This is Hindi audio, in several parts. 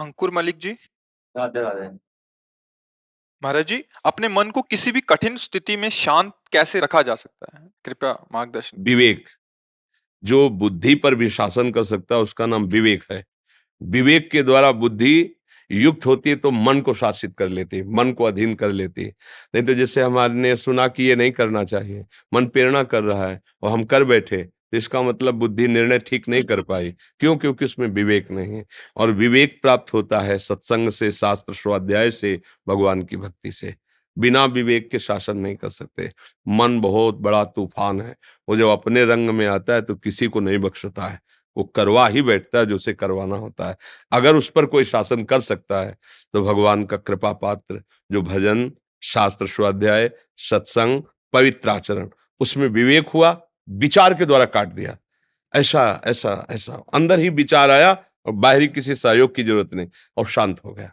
अंकुर मलिक जी। राधे राधे। महाराज जी, अपने मन को किसी भी कठिन स्थिति में शांत कैसे रखा जा सकता है? कृपया मार्गदर्शन। विवेक। जो बुद्धि पर भी शासन कर सकता है उसका नाम विवेक है। विवेक के द्वारा बुद्धि युक्त होती है तो मन को शासित कर लेती है, मन को अधीन कर लेती है। नहीं तो जैसे हमने सुना कि ये नहीं करना चाहिए, मन प्रेरणा कर रहा है और हम कर बैठे, तो इसका मतलब बुद्धि निर्णय ठीक नहीं कर पाई। क्यों? क्योंकि उसमें विवेक नहीं है। और विवेक प्राप्त होता है सत्संग से, शास्त्र स्वाध्याय से, भगवान की भक्ति से। बिना विवेक के शासन नहीं कर सकते। मन बहुत बड़ा तूफान है। वो जब अपने रंग में आता है तो किसी को नहीं बख्शता है। वो करवा ही बैठता है जो उसे करवाना होता है। अगर उस पर कोई शासन कर सकता है तो भगवान का कृपा पात्र, जो भजन, शास्त्र स्वाध्याय, सत्संग, पवित्र आचरण, उसमें विवेक हुआ, विचार के द्वारा काट दिया। ऐसा ऐसा ऐसा अंदर ही विचार आया और बाहरी किसी सहयोग की जरूरत नहीं, और शांत हो गया।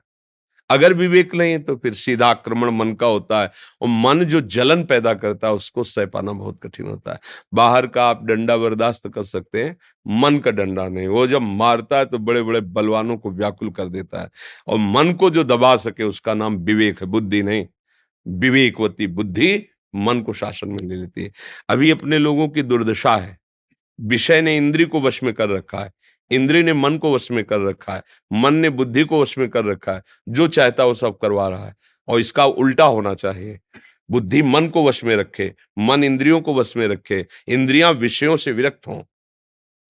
अगर विवेक नहीं है तो फिर सीधा आक्रमण मन का होता है, और मन जो जलन पैदा करता है उसको सह पाना बहुत कठिन होता है। बाहर का आप डंडा बर्दाश्त कर सकते हैं, मन का डंडा नहीं। वो जब मारता है तो बड़े बड़े बलवानों को व्याकुल कर देता है। और मन को जो दबा सके उसका नाम विवेक है, बुद्धि नहीं। विवेकवती बुद्धि मन को शासन में ले लेती है। अभी अपने लोगों की दुर्दशा है, विषय ने इंद्री को वश में कर रखा है, इंद्री ने मन को वश में कर रखा है, मन ने बुद्धि को वश में कर रखा है। जो चाहता है वो सब करवा रहा है। और इसका उल्टा होना चाहिए। बुद्धि मन को वश में रखे, मन इंद्रियों को वश में रखे, इंद्रियां विषयों से विरक्त हों।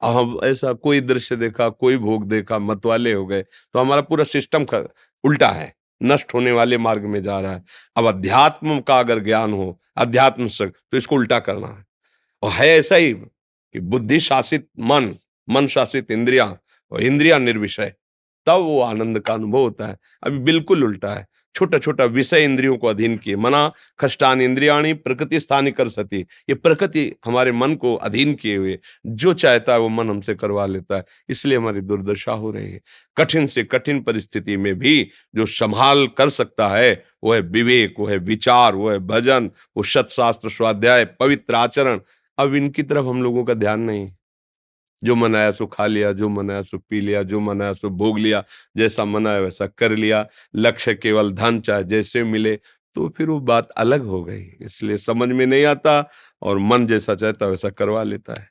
अब हम ऐसा कोई दृश्य देखा, कोई भोग देखा, मतवाले हो गए, तो हमारा पूरा सिस्टम का उल्टा है, नष्ट होने वाले मार्ग में जा रहा है। अब अध्यात्म का अगर ज्ञान हो, अध्यात्म से, तो इसको उल्टा करना है। और है ऐसा ही कि बुद्धि शासित मन, मन शासित इंद्रियां, और इंद्रियां निर्विषय, तब वो आनंद का अनुभव होता है। अभी बिल्कुल उल्टा है। छोटा छोटा विषय इंद्रियों को अधीन किए, मना खष्टान इंद्रियाणी प्रकृति स्थानी कर सती। ये प्रकृति हमारे मन को अधीन किए हुए जो चाहता है वो मन हमसे करवा लेता है। इसलिए हमारी दुर्दशा हो रही है। कठिन से कठिन परिस्थिति में भी जो संभाल कर सकता है वो है विवेक, वो है विचार, वो है भजन, वो सत्शास्त्र स्वाध्याय, पवित्र आचरण। अब इनकी तरफ हम लोगों का ध्यान नहीं। जो मन आया सो खा लिया, जो मन आया सो पी लिया, जो मन आया सो भोग लिया, जैसा मन आया वैसा कर लिया। लक्ष्य केवल धन, चाहे जैसे मिले। तो फिर वो बात अलग हो गई, इसलिए समझ में नहीं आता और मन जैसा चाहता वैसा करवा लेता है।